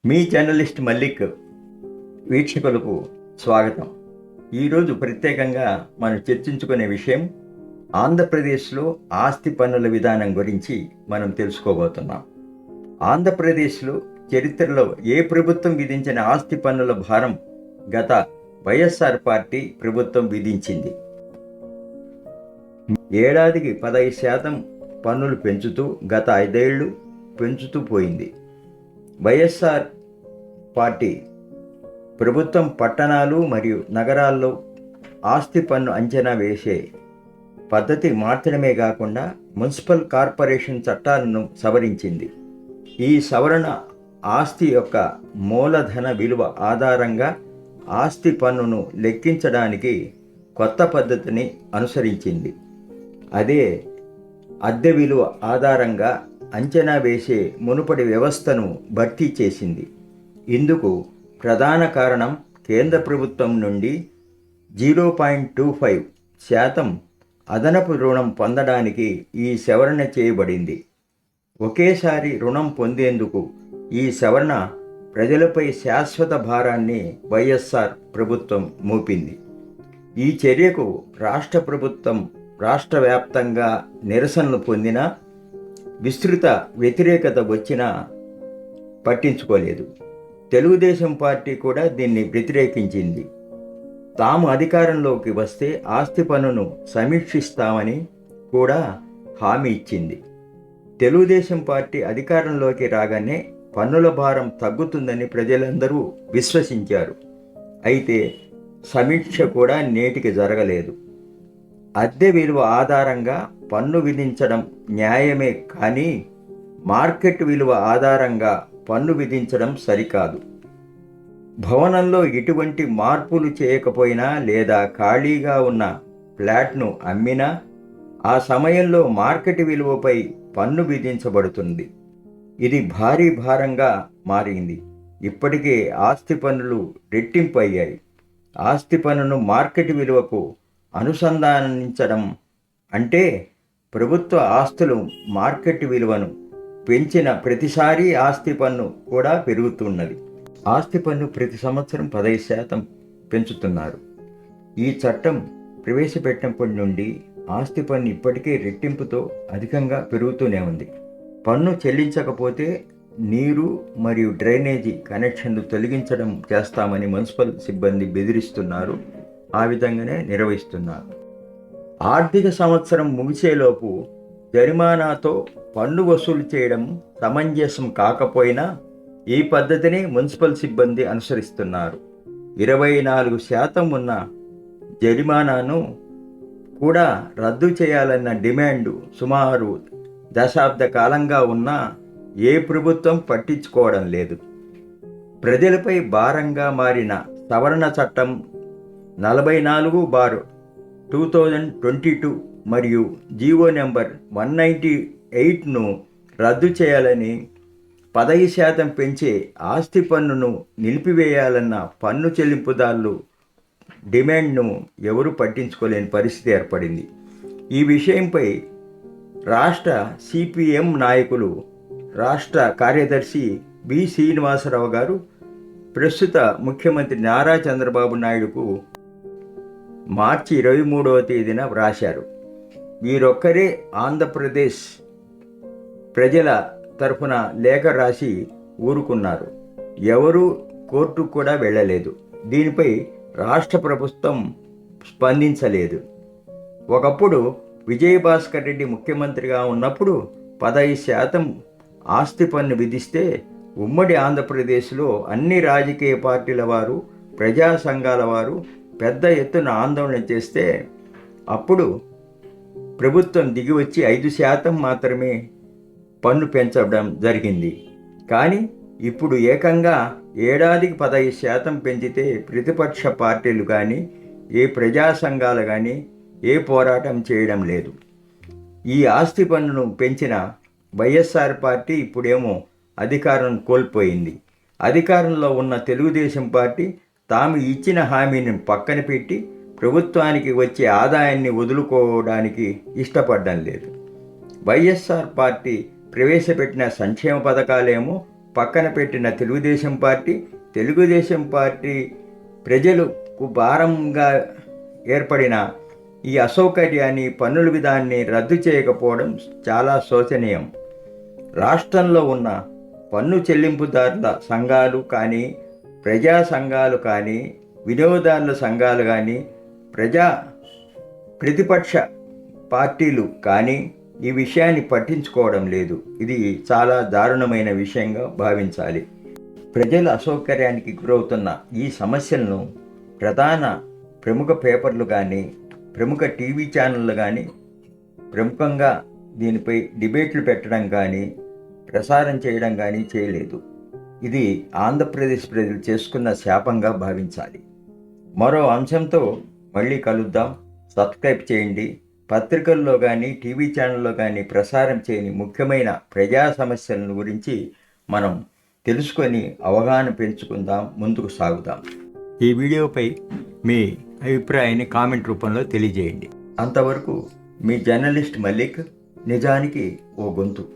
మీ journalist Mallik వీక్షకులకు స్వాగతం. ఈరోజు ప్రత్యేకంగా మనం చర్చించుకునే విషయం ఆంధ్రప్రదేశ్లో ఆస్తి పన్నుల విధానం గురించి మనం తెలుసుకోబోతున్నాం. ఆంధ్రప్రదేశ్లో చరిత్రలో ఏ ప్రభుత్వం విధించిన ఆస్తి పన్నుల భారం గత వైఎస్ఆర్ పార్టీ ప్రభుత్వం విధించింది. ఏడాదికి 15% పన్నులు పెంచుతూ గత 5 ఏళ్ళు పెంచుతూ పోయింది. వైఎస్ఆర్ పార్టీ ప్రభుత్వం పట్టణాలు మరియు నగరాల్లో ఆస్తి పన్ను అంచనా వేసే పద్ధతి మార్చడమే కాకుండా మున్సిపల్ కార్పొరేషన్ చట్టాలను సవరించింది. ఈ సవరణ ఆస్తి యొక్క మూలధన విలువ ఆధారంగా ఆస్తి పన్నును లెక్కించడానికి కొత్త పద్ధతిని అనుసరించింది. అదే అద్దె విలువ ఆధారంగా అంచనా వేసే మునుపటి వ్యవస్థను భర్తీ చేసింది. ఇందుకు ప్రధాన కారణం కేంద్ర ప్రభుత్వం నుండి 0.25% అదనపు రుణం పొందడానికి ఈ సవరణ చేయబడింది. ఒకేసారి రుణం పొందేందుకు ఈ సవరణ ప్రజలపై శాశ్వత భారాన్ని వైఎస్ఆర్ ప్రభుత్వం మోపింది. ఈ చర్యకు రాష్ట్ర వ్యాప్తంగా నిరసనలు పొందినా విస్తృత వ్యతిరేకత వచ్చినా పట్టించుకోలేదు. తెలుగుదేశం పార్టీ కూడా దీన్ని వ్యతిరేకించింది. తాము అధికారంలోకి వస్తే ఆస్తి పన్నును సమీక్షిస్తామని కూడా హామీ ఇచ్చింది. తెలుగుదేశం పార్టీ అధికారంలోకి రాగానే పన్నుల భారం తగ్గుతుందని ప్రజలందరూ విశ్వసించారు. అయితే సమీక్ష కూడా నేటికి జరగలేదు. అద్దె విలువ ఆధారంగా పన్ను విధించడం న్యాయమే కానీ మార్కెట్ విలువ ఆధారంగా పన్ను విధించడం సరికాదు. భవనంలో ఎటువంటి మార్పులు చేయకపోయినా లేదా ఖాళీగా ఉన్న ఫ్లాట్ను అమ్మినా ఆ సమయంలో మార్కెట్ విలువపై పన్ను విధించబడుతుంది. ఇది భారీ భారంగా మారింది. ఇప్పటికే ఆస్తి పన్నులు రెట్టింపు అయ్యాయి. ఆస్తి పన్నును మార్కెట్ విలువకు అనుసంధానించడం అంటే ప్రభుత్వ ఆస్తులు మార్కెట్ విలువను పెంచిన ప్రతిసారి ఆస్తి పన్ను కూడా పెరుగుతున్నది. ఆస్తి పన్ను ప్రతి సంవత్సరం 15% పెంచుతున్నారు. ఈ చట్టం ప్రవేశపెట్టినప్పటి నుండి ఆస్తి పన్ను ఇప్పటికే రెట్టింపుతో అధికంగా పెరుగుతూనే ఉంది. పన్ను చెల్లించకపోతే నీరు మరియు డ్రైనేజీ కనెక్షన్లు తొలగించడం చేస్తామని మున్సిపల్ సిబ్బంది బెదిరిస్తున్నారు. ఆ విధంగానే నిర్వహిస్తున్నారు. ఆర్థిక సంవత్సరం ముగిసేలోపు జరిమానాతో పన్ను వసూలు చేయడం సమంజసం కాకపోయినా ఈ పద్ధతిని మున్సిపల్ సిబ్బంది అనుసరిస్తున్నారు. 24% ఉన్న జరిమానాను కూడా రద్దు చేయాలన్న డిమాండ్ సుమారు దశాబ్ద కాలంగా ఉన్నా ఏ ప్రభుత్వం పట్టించుకోవడం లేదు. ప్రజలపై భారంగా మారిన సవరణ చట్టం 44/2022 మరియు జీవో నెంబర్ 198ను రద్దు చేయాలని 15% పెంచే ఆస్తి పన్నును నిలిపివేయాలన్న పన్ను చెల్లింపుదారులు డిమాండ్ను ఎవరూ పట్టించుకోలేని పరిస్థితి ఏర్పడింది. ఈ విషయంపై రాష్ట్ర సిపిఎం నాయకులు రాష్ట్ర కార్యదర్శి బి శ్రీనివాసరావు గారు ప్రస్తుత ముఖ్యమంత్రి నారా చంద్రబాబు నాయుడుకు మార్చి 23వ తేదీన వ్రాశారు. వీరొక్కరే ఆంధ్రప్రదేశ్ ప్రజల తరఫున లేఖ రాసి ఊరుకున్నారు. ఎవరూ కోర్టుకు కూడా వెళ్ళలేదు. దీనిపై రాష్ట్ర ప్రభుత్వం స్పందించలేదు. ఒకప్పుడు విజయభాస్కర్ రెడ్డి ముఖ్యమంత్రిగా ఉన్నప్పుడు 15% ఆస్తి పన్ను విధిస్తే ఉమ్మడి ఆంధ్రప్రదేశ్లో అన్ని రాజకీయ పార్టీల వారు, ప్రజా సంఘాల వారు పెద్ద ఎత్తున ఆందోళన చేస్తే అప్పుడు ప్రభుత్వం దిగివచ్చి 5% మాత్రమే పన్ను పెంచడం జరిగింది. కానీ ఇప్పుడు ఏకంగా ఏడాదికి 15% పెంచితే ప్రతిపక్ష పార్టీలు కానీ ఏ ప్రజా సంఘాలు కానీ ఏ పోరాటం చేయడం లేదు. ఈ ఆస్తి పన్నును పెంచిన వైఎస్ఆర్ పార్టీ ఇప్పుడేమో అధికారం కోల్పోయింది. అధికారంలో ఉన్న తెలుగుదేశం పార్టీ తాము ఇచ్చిన హామీని పక్కన పెట్టి ప్రభుత్వానికి వచ్చే ఆదాయాన్ని వదులుకోవడానికి ఇష్టపడడం లేదు. వైఎస్ఆర్ పార్టీ ప్రవేశపెట్టిన సంక్షేమ పథకాలేమో పక్కన పెట్టిన తెలుగుదేశం పార్టీ ప్రజలకు భారంగా ఏర్పడిన ఈ అసౌకర్యాన్ని, పన్నుల విధానాన్ని రద్దు చేయకపోవడం చాలా శోచనీయం. రాష్ట్రంలో ఉన్న పన్ను చెల్లింపుదారుల సంఘాలు కానీ, ప్రజా సంఘాలు కానీ, వినియోగదారుల సంఘాలు కానీ, ప్రతిపక్ష పార్టీలు కానీ ఈ విషయాన్ని పట్టించుకోవడం లేదు. ఇది చాలా దారుణమైన విషయంగా భావించాలి. ప్రజల అసౌకర్యానికి గురవుతున్న ఈ సమస్యలను ప్రముఖ పేపర్లు కానీ, ప్రముఖ టీవీ ఛానళ్ళు కానీ ప్రముఖంగా దీనిపై డిబేట్లు పెట్టడం కానీ, ప్రసారం చేయడం కానీ చేయలేదు. ఇది ఆంధ్రప్రదేశ్ ప్రజలు చేసుకున్న శాపంగా భావించాలి. మరో అంశంతో మళ్ళీ కలుద్దాం. సబ్స్క్రైబ్ చేయండి. పత్రికల్లో కానీ, టీవీ ఛానల్లో కానీ ప్రసారం చేయని ముఖ్యమైన ప్రజా సమస్యల గురించి మనం తెలుసుకొని అవగాహన పెంచుకుందాం, ముందుకు సాగుదాం. ఈ వీడియోపై మీ అభిప్రాయాన్ని కామెంట్ రూపంలో తెలియజేయండి. అంతవరకు మీ జర్నలిస్ట్ మల్లిక్, నిజానికి ఓ గొంతు.